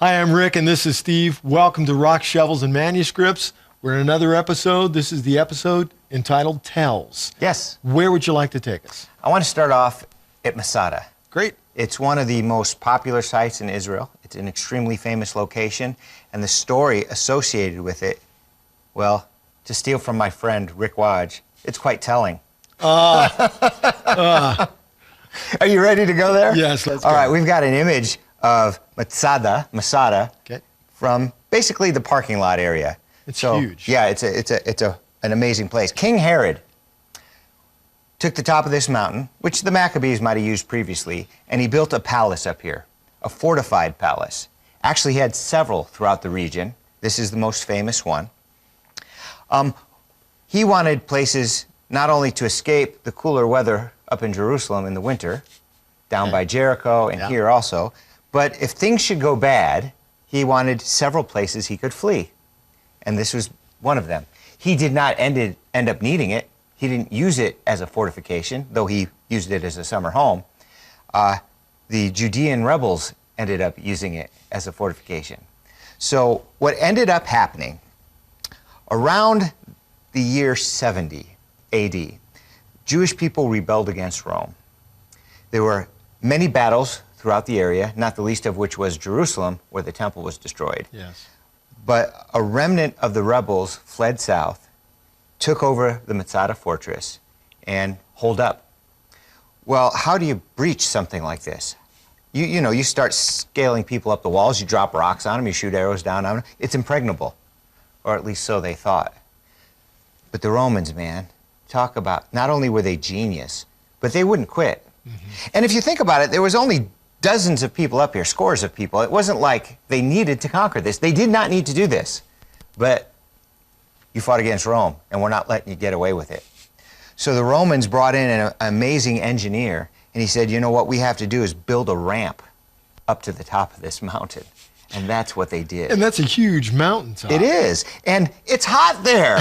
Hi, I'm Rick, and this is Steve. Welcome to Rock, Shovels, and Manuscripts. We're in another episode. This is the episode entitled Tels. Yes. Where would you like to take us? I want to start off at Masada. Great. It's one of the most popular sites in Israel. It's an extremely famous location, and the story associated with it, well, to steal from my friend Rick Wadge, it's quite telling. Are you ready to go there? Yes, let's go. All right, we've got an image of Masada, Okay. from basically the parking lot area. It's huge. Yeah, it's an amazing place. King Herod took the top of this mountain, which the Maccabees might have used previously, and he built a palace up here, a fortified palace. Actually, he had several throughout the region. This is the most famous one. He wanted places not only to escape the cooler weather up in Jerusalem in the winter, down by Jericho and here also, but if things should go bad, he wanted several places he could flee. And this was one of them. He did not end up needing it. He didn't use it as a fortification, though he used it as a summer home. The Judean rebels ended up using it as a fortification. So what ended up happening, around the year 70 AD, Jewish people rebelled against Rome. There were many battles throughout the area, not the least of which was Jerusalem, where the temple was destroyed. Yes. But a remnant of the rebels fled south, took over the Masada fortress, and holed up. Well, how do you breach something like this? You start scaling people up the walls, you drop rocks on them, you shoot arrows down on them. It's impregnable, or at least so they thought. But the Romans, man, talk about, not only were they genius, but they wouldn't quit. Mm-hmm. And if you think about it, there was only dozens of people up here, scores of people. It wasn't like they needed to conquer this. They did not need to do this. But you fought against Rome, and we're not letting you get away with it. So the Romans brought in an amazing engineer, and he said, you know what we have to do is build a ramp up to the top of this mountain. And that's what they did. And that's a huge mountaintop. It is. And it's hot there.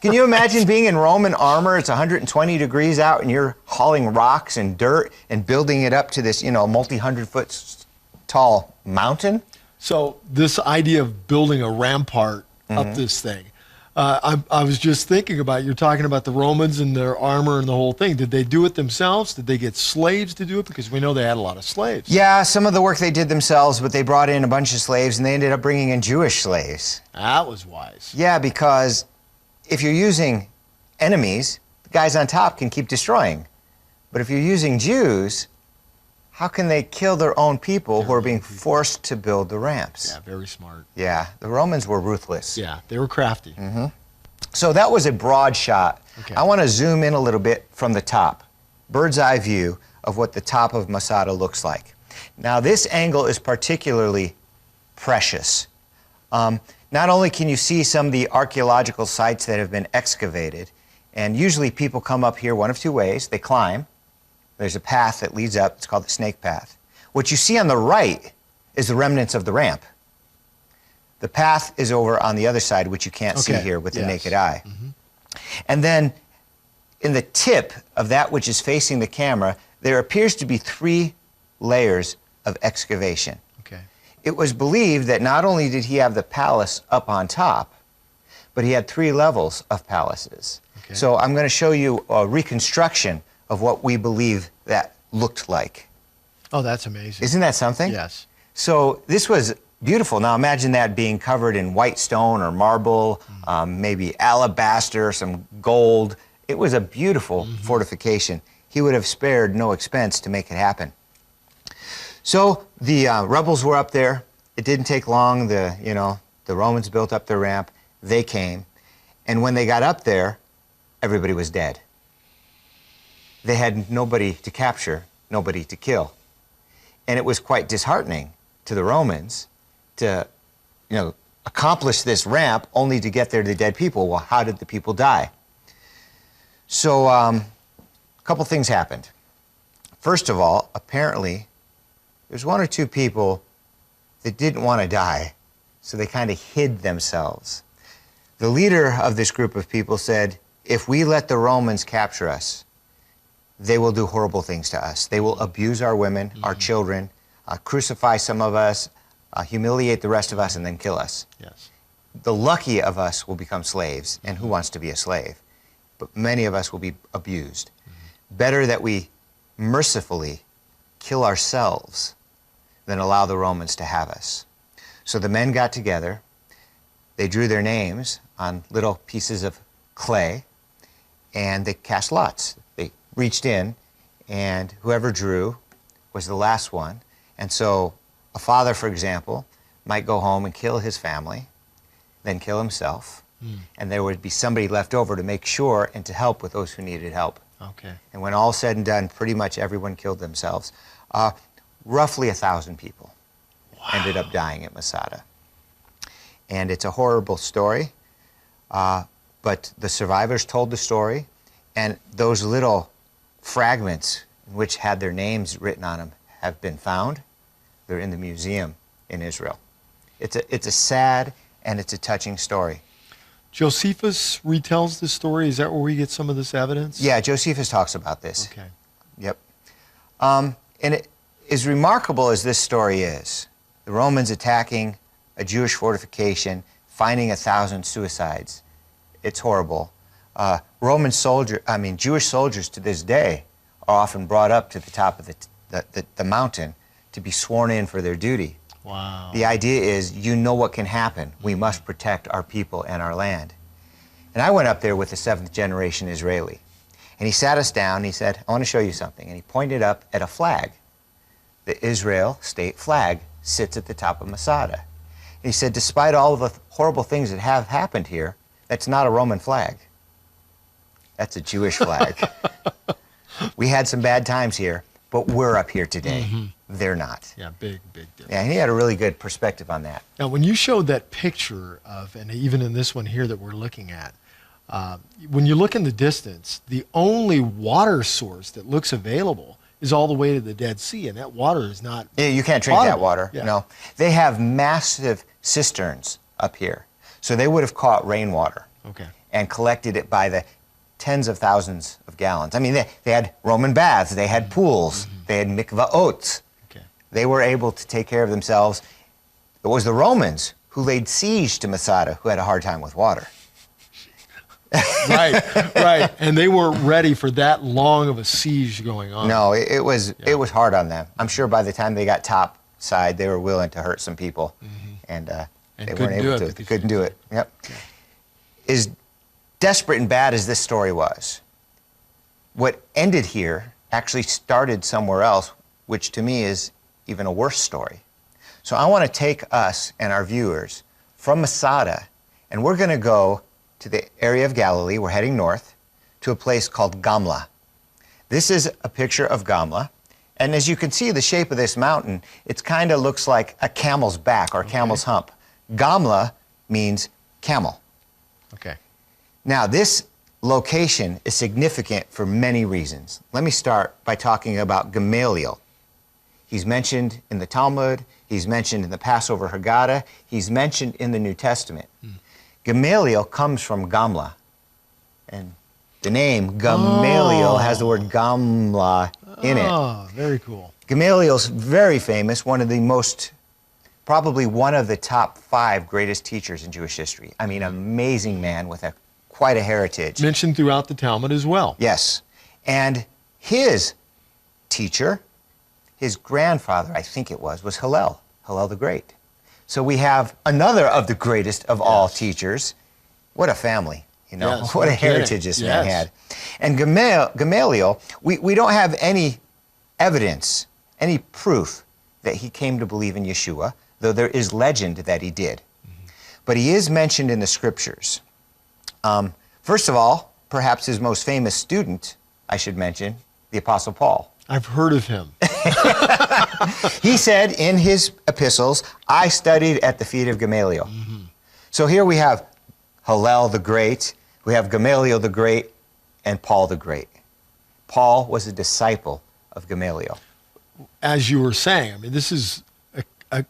Can you imagine being in Roman armor? It's 120 degrees out, and you're hauling rocks and dirt and building it up to this, multi-hundred-foot tall mountain? So this idea of building a rampart up this thing, I was just thinking about, you're talking about the Romans and their armor and the whole thing. Did they do it themselves? Did they get slaves to do it? Because we know they had a lot of slaves. Yeah, some of the work they did themselves, but they brought in a bunch of slaves, and they ended up bringing in Jewish slaves. That was wise. Yeah, because if you're using enemies, the guys on top can keep destroying. But if you're using Jews, how can they kill their own people who are being forced to build the ramps? Yeah, very smart. Yeah, the Romans were ruthless. Yeah, they were crafty. Mm-hmm. So that was a broad shot. Okay. I want to zoom in a little bit from the top. Bird's eye view of what the top of Masada looks like. Now this angle is particularly precious. Not only can you see some of the archeological sites that have been excavated, and usually people come up here one of two ways. They climb. There's a path that leads up. It's called the snake path. What you see on the right is the remnants of the ramp. The path is over on the other side, which you can't see here with the naked eye. Mm-hmm. And then in the tip of that which is facing the camera, there appears to be 3 layers of excavation. Okay. It was believed that not only did he have the palace up on top, but he had 3 levels of palaces. Okay. So I'm going to show you a reconstruction of what we believe that looked like. Oh, that's amazing. Isn't that something? Yes. So this was beautiful. Now imagine that being covered in white stone or marble, maybe alabaster, some gold. It was a beautiful fortification. He would have spared no expense to make it happen. So the rebels were up there. It didn't take long. The Romans built up their ramp. They came. And when they got up there, everybody was dead. They had nobody to capture, nobody to kill. And it was quite disheartening to the Romans to, accomplish this ramp only to get there to dead people. Well, how did the people die? So a couple things happened. First of all, apparently, there's 1 or 2 people that didn't want to die, so they kind of hid themselves. The leader of this group of people said, if we let the Romans capture us, they will do horrible things to us. They will abuse our women, our children, crucify some of us, humiliate the rest of us, and then kill us. Yes. The lucky of us will become slaves, and who wants to be a slave? But many of us will be abused. Better that we mercifully kill ourselves than allow the Romans to have us. So the men got together, they drew their names on little pieces of clay, and they cast lots. They reached in, and whoever drew was the last one. And so a father, for example, might go home and kill his family, then kill himself, and there would be somebody left over to make sure and to help with those who needed help. Okay. And when all said and done, pretty much everyone killed themselves. Roughly 1,000 people ended up dying at Masada. And it's a horrible story, but the survivors told the story, and those little fragments which had their names written on them have been found. They're in the museum in Israel. It's a sad and it's a touching story. Josephus retells this story. Is that where we get some of this evidence? Yeah, Josephus talks about this. Okay. Yep. And it, as remarkable as this story is, the Romans attacking a Jewish fortification, finding 1,000 suicides, it's horrible. Jewish soldiers to this day are often brought up to the top of the mountain to be sworn in for their duty. Wow. The idea is, you know what can happen. We must protect our people and our land. And I went up there with a 7th generation Israeli. And he sat us down and he said, I want to show you something. And he pointed up at a flag. The Israel state flag sits at the top of Masada. And he said, despite all of the horrible things that have happened here, that's not a Roman flag. That's a Jewish flag. We had some bad times here, but we're up here today. They're not. Yeah, big difference. Yeah, and he had a really good perspective on that. Now, when you showed that picture of, and even in this one here that we're looking at, when you look in the distance, the only water source that looks available is all the way to the Dead Sea, and that water is not Yeah, you can't drink that potable. water. Yeah. No. They have massive cisterns up here. So they would have caught rainwater Okay. and collected it by the tens of thousands of gallons. I mean, they had Roman baths, they had pools, they had mikvaot. Okay. They were able to take care of themselves. It was the Romans who laid siege to Masada who had a hard time with water. Right. And they weren't ready for that long of a siege going on. No, it was hard on them. I'm sure by the time they got top side, they were willing to hurt some people, and they weren't able to. They couldn't do it. Yep. Yeah. As desperate and bad as this story was, what ended here actually started somewhere else, which to me is even a worse story. So I want to take us and our viewers from Masada, and we're going to go to the area of Galilee. We're heading north to a place called Gamla. This is a picture of Gamla. And as you can see, the shape of this mountain, it kind of looks like a camel's back or a camel's hump. Gamla means camel. Okay. Now, this location is significant for many reasons. Let me start by talking about Gamaliel. He's mentioned in the Talmud, he's mentioned in the Passover Haggadah, he's mentioned in the New Testament. Gamaliel comes from Gamla, and the name Gamaliel has the word Gamla in it. Oh, very cool. Gamaliel's very famous, probably one of the top 5 greatest teachers in Jewish history. I mean, amazing man with quite a heritage. Mentioned throughout the Talmud as well. Yes, and his teacher, his grandfather, I think it was Hillel the Great. So we have another of the greatest of all teachers. What a family, you know, Yes, what a no kidding. heritage this man Yes. had. And Gamaliel, we don't have any evidence, any proof that he came to believe in Yeshua, though there is legend that he did. But he is mentioned in the scriptures. First of all, perhaps his most famous student, I should mention, the Apostle Paul. I've heard of him. He said in his epistles, I studied at the feet of Gamaliel. So here we have Hillel the Great, we have Gamaliel the Great, and Paul the Great. Paul was a disciple of Gamaliel. As you were saying, I mean, this is an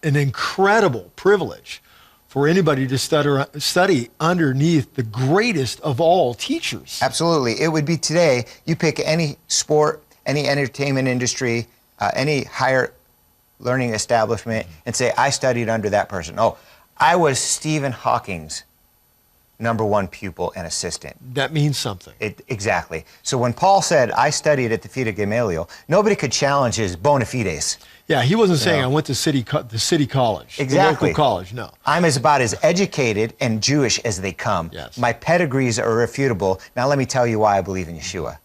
incredible privilege for anybody to study underneath the greatest of all teachers. Absolutely. It would be today, you pick any sport, any entertainment industry, any higher learning establishment and say, I studied under that person. Oh, I was Stephen Hawking's #1 pupil and assistant. That means something. Exactly. So when Paul said, I studied at the feet of Gamaliel, nobody could challenge his bona fides. Yeah, he wasn't saying I went to the city college, Exactly. the local college. No. I'm about as educated and Jewish as they come. Yes. My pedigrees are irrefutable. Now let me tell you why I believe in Yeshua.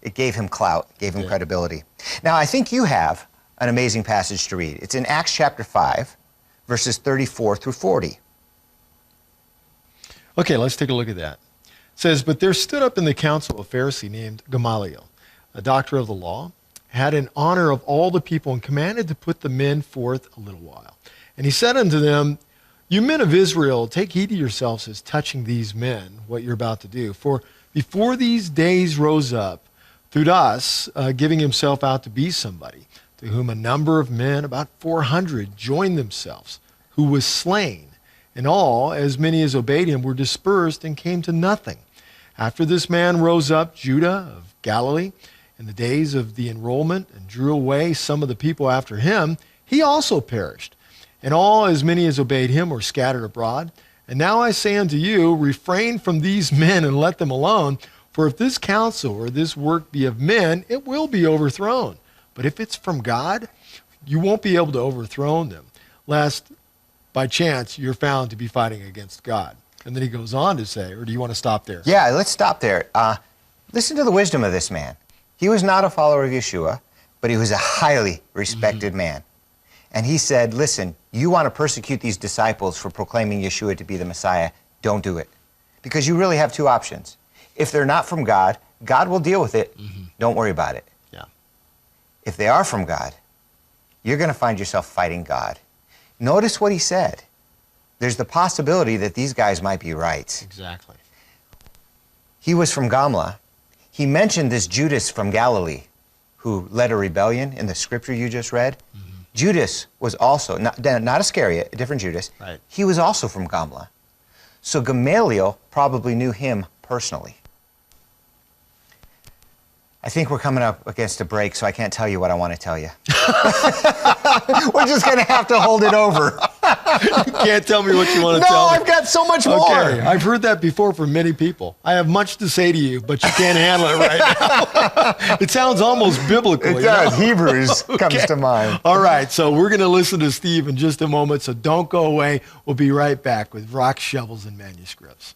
It gave him clout, gave him credibility. Now I think you have an amazing passage to read. It's in Acts chapter 5, verses 34 through 40. Okay, let's take a look at that. It says, but there stood up in the council a Pharisee named Gamaliel, a doctor of the law, had an honor of all the people, and commanded to put the men forth a little while. And he said unto them, you men of Israel, take heed to yourselves as touching these men, what you're about to do. For before these days rose up, Theudas, giving himself out to be somebody, to whom a number of men, about 400, joined themselves, who was slain. And all, as many as obeyed him, were dispersed and came to nothing. After this man rose up Judah of Galilee in the days of the enrollment and drew away some of the people after him. He also perished. And all, as many as obeyed him, were scattered abroad. And now I say unto you, refrain from these men and let them alone. For if this counsel or this work be of men, it will be overthrown. But if it's from God, you won't be able to overthrow them, lest by chance you're found to be fighting against God. And then he goes on to say, or do you want to stop there? Yeah, let's stop there. Listen to the wisdom of this man. He was not a follower of Yeshua, but he was a highly respected man. And he said, listen, you want to persecute these disciples for proclaiming Yeshua to be the Messiah, don't do it. Because you really have two options. If they're not from God, God will deal with it. Don't worry about it. Yeah. If they are from God, you're going to find yourself fighting God. Notice what he said. There's the possibility that these guys might be right. Exactly. He was from Gamla. He mentioned this Judas from Galilee who led a rebellion in the scripture you just read. Judas was also, not Iscariot, a different Judas. Right. He was also from Gamla. So Gamaliel probably knew him personally. I think we're coming up against a break, so I can't tell you what I want to tell you. We're just going to have to hold it over. You can't tell me what you want to tell No, me. I've got so much more. Okay, I've heard that before from many people. I have much to say to you, but you can't handle it right now. It sounds almost biblical. It does. Hebrews comes to mind. All right, so we're going to listen to Steve in just a moment, so don't go away. We'll be right back with Rocks, Shovels, and Manuscripts.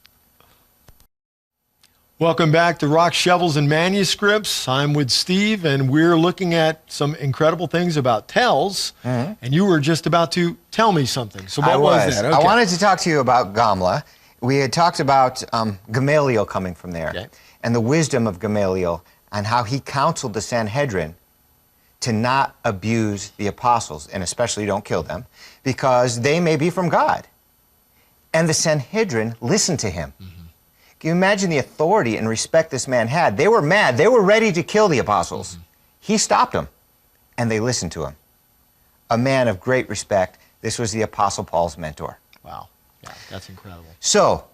Welcome back to Rocks, Shovels, and Manuscripts. I'm with Steve, and we're looking at some incredible things about Tels, and you were just about to tell me something. So what was that? Okay. I wanted to talk to you about Gamla. We had talked about Gamaliel coming from there, and the wisdom of Gamaliel, and how he counseled the Sanhedrin to not abuse the apostles, and especially don't kill them, because they may be from God. And the Sanhedrin listened to him. Can you imagine the authority and respect this man had? They were mad. They were ready to kill the apostles. He stopped them, and they listened to him. A man of great respect. This was the Apostle Paul's mentor. Wow. Yeah, that's incredible. So,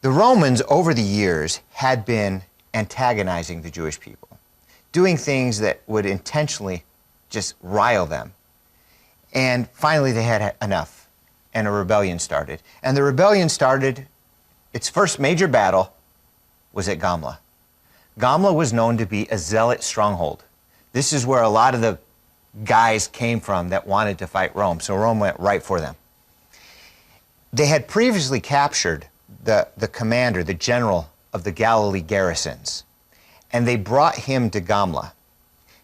the Romans over the years had been antagonizing the Jewish people, doing things that would intentionally just rile them. And finally they had enough, and a rebellion started. And the rebellion started, its first major battle was at Gamla. Gamla was known to be a zealot stronghold. This is where a lot of the guys came from that wanted to fight Rome, so Rome went right for them. They had previously captured the commander, the general of the Galilee garrisons, and they brought him to Gamla.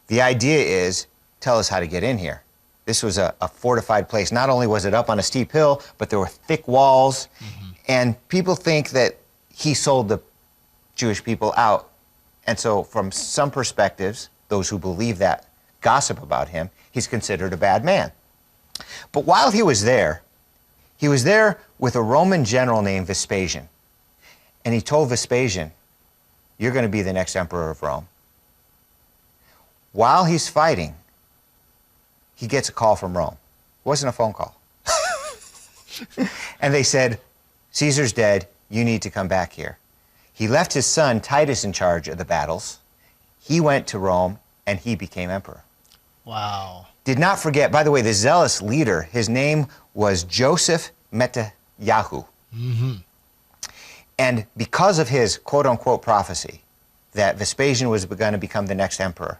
The idea is, tell us how to get in here. This was a fortified place. Not only was it up on a steep hill, but there were thick walls, and people think that he sold the Jewish people out. And so from some perspectives, those who believe that gossip about him, he's considered a bad man. But while he was there with a Roman general named Vespasian. And he told Vespasian, you're going to be the next emperor of Rome. While he's fighting, he gets a call from Rome. It wasn't a phone call. And they said, Caesar's dead, you need to come back here. He left his son Titus in charge of the battles. He went to Rome, and he became emperor. Wow. Did not forget, by the way, the zealous leader, his name was Joseph Metayahu. And because of his quote-unquote prophecy that Vespasian was going to become the next emperor,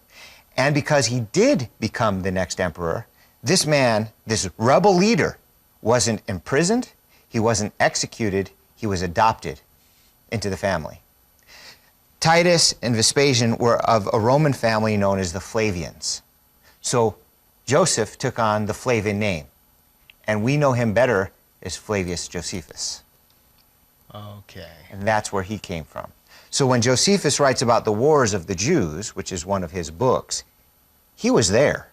and because he did become the next emperor, this man, this rebel leader, wasn't imprisoned, he wasn't executed, he was adopted into the family. Titus and Vespasian were of a Roman family known as the Flavians. So Joseph took on the Flavian name, and we know him better as Flavius Josephus. Okay. And that's where he came from. So when Josephus writes about the wars of the Jews, which is one of his books, he was there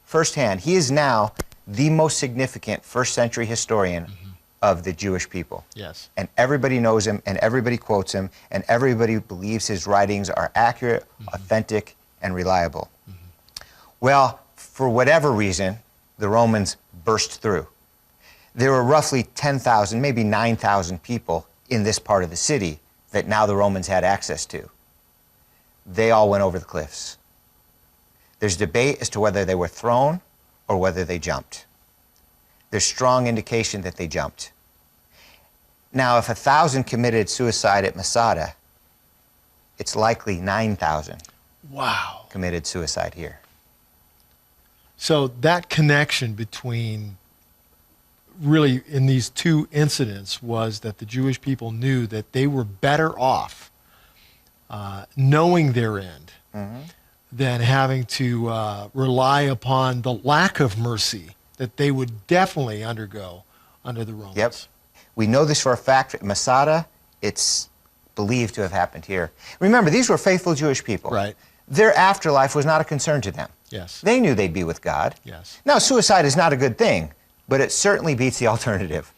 firsthand. He is now the most significant first century historian of the Jewish people. Yes. And everybody knows him, and everybody quotes him, and everybody believes his writings are accurate, authentic, and reliable. Well, for whatever reason, the Romans burst through. There were roughly 10,000, maybe 9,000 people in this part of the city that now the Romans had access to. They all went over the cliffs. There's debate as to whether they were thrown or whether they jumped. There's strong indication that they jumped. Now, if 1,000 committed suicide at Masada, it's likely 9,000 Wow. committed suicide here. So that connection between really in these two incidents was that the Jewish people knew that they were better off knowing their end than having to rely upon the lack of mercy that they would definitely undergo under the Romans. Yep. We know this for a fact. At Masada, it's believed to have happened here. Remember, these were faithful Jewish people. Right. Their afterlife was not a concern to them. Yes. They knew they'd be with God. Yes. Now, suicide is not a good thing, but it certainly beats the alternative.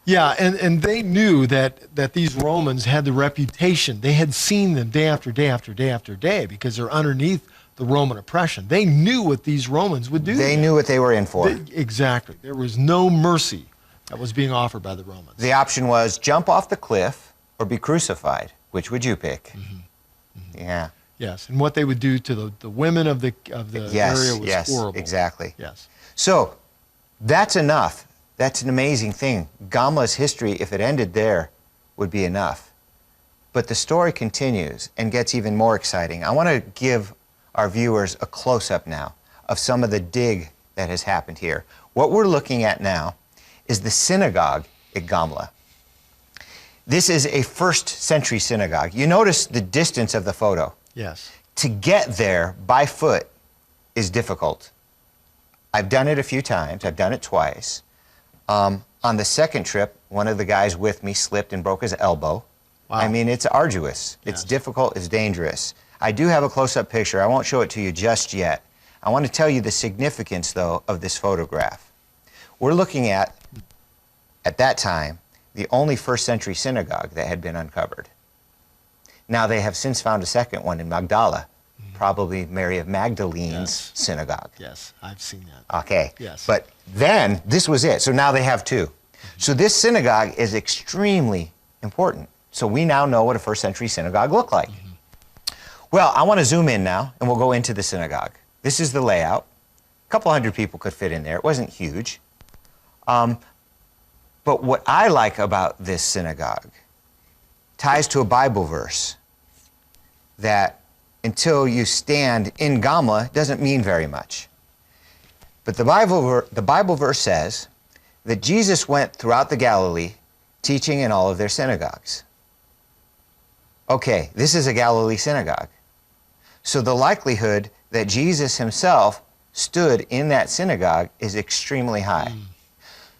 Yeah, and they knew that these Romans had the reputation. They had seen them day after day after day after day because they're underneath the Roman oppression. They knew what these Romans would do. They knew what they were in for. Exactly. There was no mercy that was being offered by the Romans. The option was jump off the cliff or be crucified. Which would you pick? Yeah. Yes, and what they would do to the women of the area was horrible. Exactly. Yes. So that's enough. That's an amazing thing. Gamla's history, if it ended there, would be enough. But the story continues and gets even more exciting. I want to give our viewers a close-up now of some of the dig that has happened here. What we're looking at now is the synagogue at Gamla. This is a first-century synagogue. You notice the distance of the photo. Yes. To get there by foot is difficult. I've done it a few times. I've done it twice. On the second trip, one of the guys with me slipped and broke his elbow. Wow. I mean, it's arduous. It's difficult. It's dangerous. I do have a close-up picture. I won't show it to you just yet. I want to tell you the significance, though, of this photograph. We're looking at that time, the only first-century synagogue that had been uncovered. Now, they have since found a second one in Magdala, probably Mary of Magdalene's synagogue. Yes, I've seen that. Okay. Yes. But then, this was it. So now they have two. So this synagogue is extremely important. So we now know what a first-century synagogue looked like. Well, I want to zoom in now, and we'll go into the synagogue. This is the layout. A couple hundred people could fit in there. It wasn't huge. But what I like about this synagogue ties to a Bible verse that until you stand in Gamla doesn't mean very much. But the Bible verse says that Jesus went throughout the Galilee teaching in all of their synagogues. Okay, this is a Galilee synagogue. So the likelihood that Jesus himself stood in that synagogue is extremely high.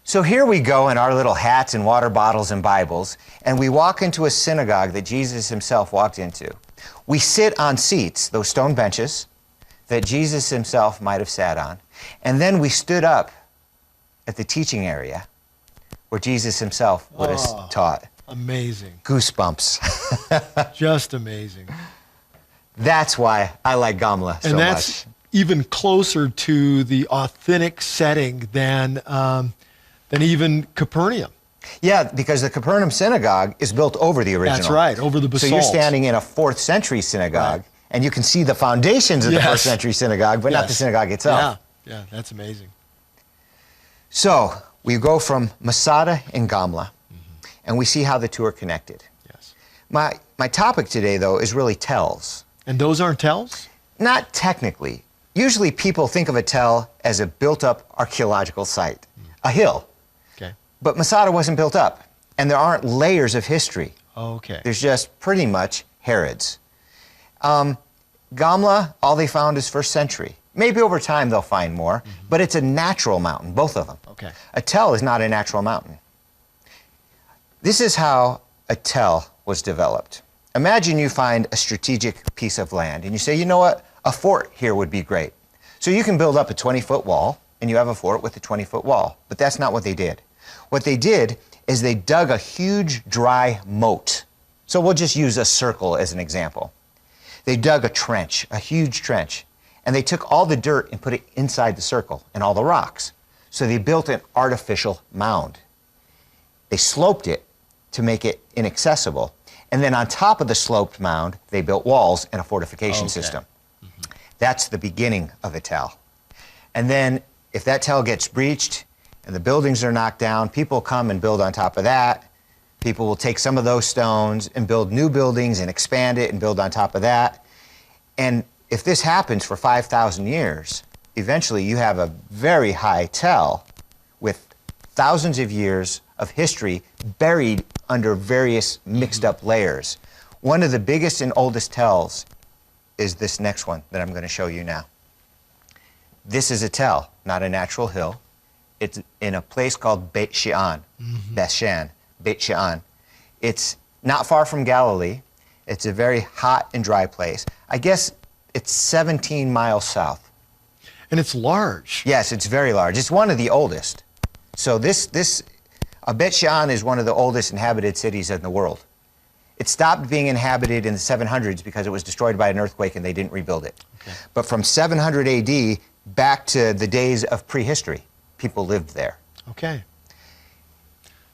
So here we go in our little hats and water bottles and Bibles, and we walk into a synagogue that Jesus himself walked into. We sit on seats, those stone benches, that Jesus himself might have sat on, and then we stood up at the teaching area where Jesus himself would have taught. Amazing. Goosebumps. Just amazing. That's why I like Gamla so And that's much. even closer to the authentic setting than even Capernaum. Yeah, because the Capernaum synagogue is built over the original. That's right, over the basalt. So you're standing in a 4th century synagogue, Right. And you can see the foundations of the Yes. first century synagogue, but not the Yes. synagogue itself. Yeah, that's amazing. So we go from Masada and Gamla, and we see how the two are connected. Yes. My topic today, though, is really Tels. And those aren't Tels? Not technically. Usually people think of a tell as a built-up archeological site, a hill. Okay. But Masada wasn't built up, and there aren't layers of history. Okay. There's just pretty much Herods. Gamla, all they found is first century. Maybe over time they'll find more, but it's a natural mountain, both of them. Okay. A tell is not a natural mountain. This is how a tell was developed. Imagine you find a strategic piece of land and you say, you know what, a fort here would be great. So you can build up a 20-foot wall and you have a fort with a 20-foot wall, but that's not what they did. What they did is they dug a huge dry moat. So we'll just use a circle as an example. They dug a trench, a huge trench, and they took all the dirt and put it inside the circle and all the rocks. So they built an artificial mound. They sloped it to make it inaccessible. And then on top of the sloped mound, they built walls and a fortification system. That's the beginning of a tell. And then if that tell gets breached and the buildings are knocked down, people come and build on top of that. People will take some of those stones and build new buildings and expand it and build on top of that. And if this happens for 5,000 years, eventually you have a very high tell with thousands of years of history buried under various mixed up layers. One of the biggest and oldest tells is this next one that I'm going to show you now. This is a tell, not a natural hill. It's in a place called Beit Shean, Beit Shean. It's not far from Galilee. It's a very hot and dry place. I guess it's 17 miles south. And it's large. Yes, it's very large. It's one of the oldest. So Beit Shean is one of the oldest inhabited cities in the world. It stopped being inhabited in the 700s because it was destroyed by an earthquake and they didn't rebuild it. Okay. But from 700 AD back to the days of prehistory, people lived there. Okay.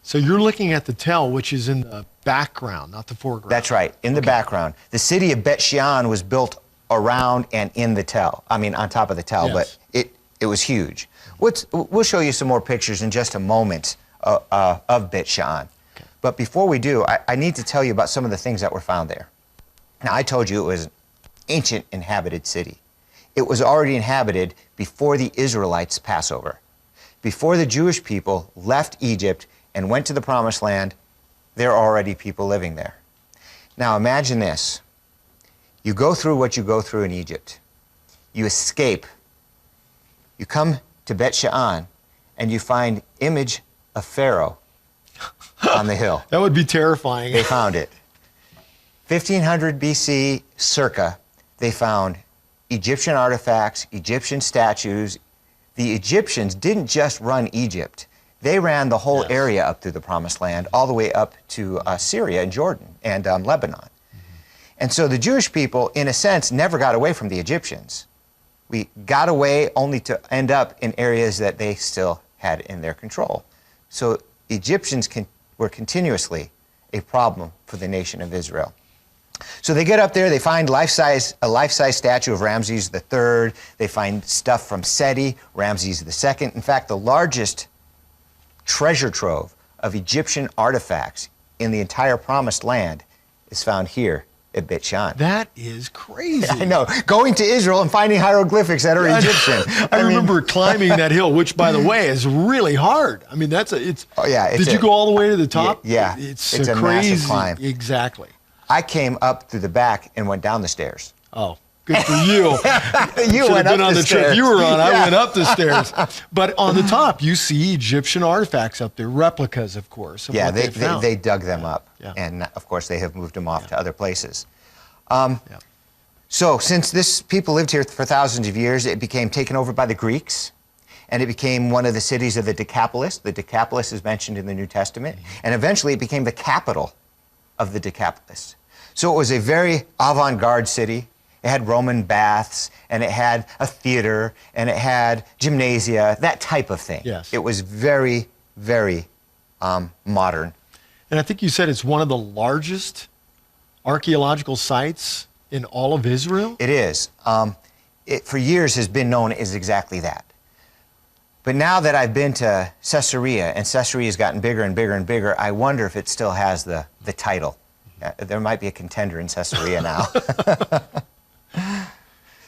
So you're looking at the tell, which is in the background, not the foreground. That's right, in the background. The city of Beit Shean was built around and in the tell. I mean, on top of the tell, yes. But it was huge. We'll show you some more pictures in just a moment of Beit Shean. Okay. But before we do, I need to tell you about some of the things that were found there. Now, I told you it was an ancient inhabited city. It was already inhabited before the Israelites' Passover. Before the Jewish people left Egypt and went to the Promised Land, there are already people living there. Now, imagine this. You go through what you go through in Egypt. You escape. You come to Beit Shean, and you find image of Pharaoh on the hill. That would be terrifying. They found it. 1500 BC, circa, they found Egyptian artifacts, Egyptian statues. The Egyptians didn't just run Egypt. They ran the whole area up through the Promised Land, all the way up to Syria and Jordan and Lebanon. And so the Jewish people, in a sense, never got away from the Egyptians. We got away only to end up in areas that they still had in their control. So Egyptians were continuously a problem for the nation of Israel. So they get up there, they find a life-size statue of Ramses III. They find stuff from Seti, Ramses II. In fact, the largest treasure trove of Egyptian artifacts in the entire Promised Land is found here at Beit Shean. That is crazy. I know. Going to Israel and finding hieroglyphics that are Egyptian. I remember climbing that hill, which, by the way, is really hard. I mean, Oh yeah. Did you go all the way to the top? Yeah. It's a crazy. massive climb. Exactly. I came up through the back and went down the stairs. Oh, good for you. You went up on the stairs. trip you were on. I went up the stairs. But on the top, you see Egyptian artifacts up there, replicas, of course. Yeah, they dug them up. Yeah. And, of course, they have moved them off to other places. Yeah. So since people lived here for thousands of years, it became taken over by the Greeks, and it became one of the cities of the Decapolis. The Decapolis is mentioned in the New Testament, and eventually it became the capital of the Decapolis. So it was a very avant-garde city. It had Roman baths, and it had a theater, and it had gymnasia, that type of thing. Yes. It was very, very modern. And I think you said it's one of the largest archaeological sites in all of Israel? It is. It for years has been known as exactly that. But now that I've been to Caesarea, and Caesarea has gotten bigger and bigger and bigger, I wonder if it still has the title. There might be a contender in Caesarea now.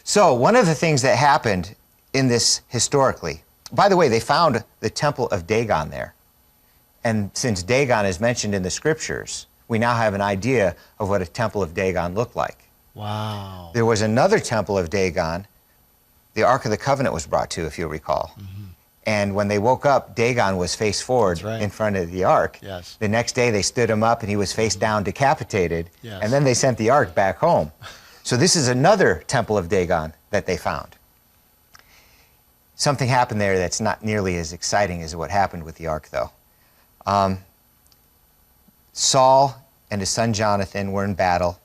So one of the things that happened in this historically, by the way, they found the temple of Dagon there. And since Dagon is mentioned in the scriptures, we now have an idea of what a temple of Dagon looked like. Wow. There was another temple of Dagon the Ark of the Covenant was brought to, if you'll recall. Mm-hmm. And when they woke up, Dagon was face forward in front of the Ark. Yes. The next day they stood him up and he was face down, decapitated. Yes. And then they sent the Ark back home. So this is another temple of Dagon that they found. Something happened there that's not nearly as exciting as what happened with the Ark, though. Saul and his son Jonathan were in battle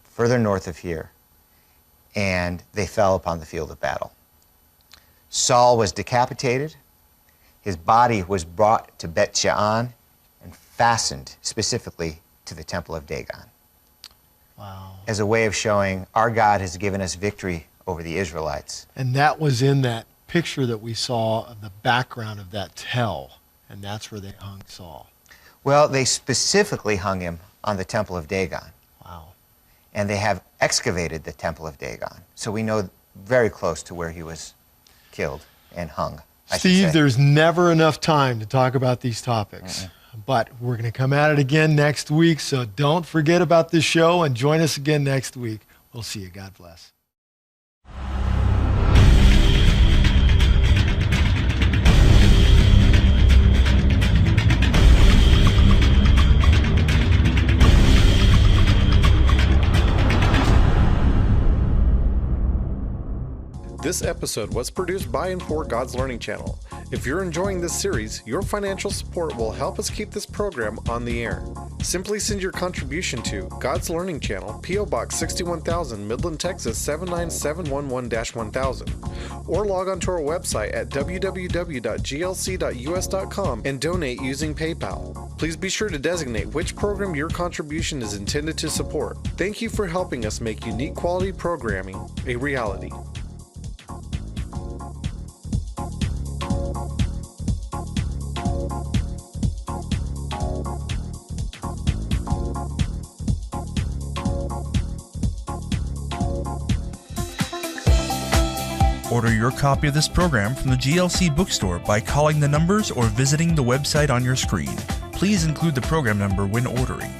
further north of here, and they fell upon the field of battle. Saul was decapitated. His body was brought to Bet Shean and fastened specifically to the temple of Dagon. Wow. As a way of showing our God has given us victory over the Israelites. And that was in that picture that we saw of the background of that Tel, and that's where they hung Saul. Well, they specifically hung him on the temple of Dagon. Wow. And they have excavated the temple of Dagon. So we know very close to where he was killed and hung. Steve, there's never enough time to talk about these topics. But we're going to come at it again next week, so don't forget about this show and join us again next week. We'll see you. God bless. This episode was produced by and for God's Learning Channel. If you're enjoying this series, your financial support will help us keep this program on the air. Simply send your contribution to God's Learning Channel, P.O. Box 61,000, Midland, Texas 79711-1000, or log on to our website at www.glc.us.com and donate using PayPal. Please be sure to designate which program your contribution is intended to support. Thank you for helping us make unique quality programming a reality. Order your copy of this program from the GLC bookstore by calling the numbers or visiting the website on your screen. Please include the program number when ordering.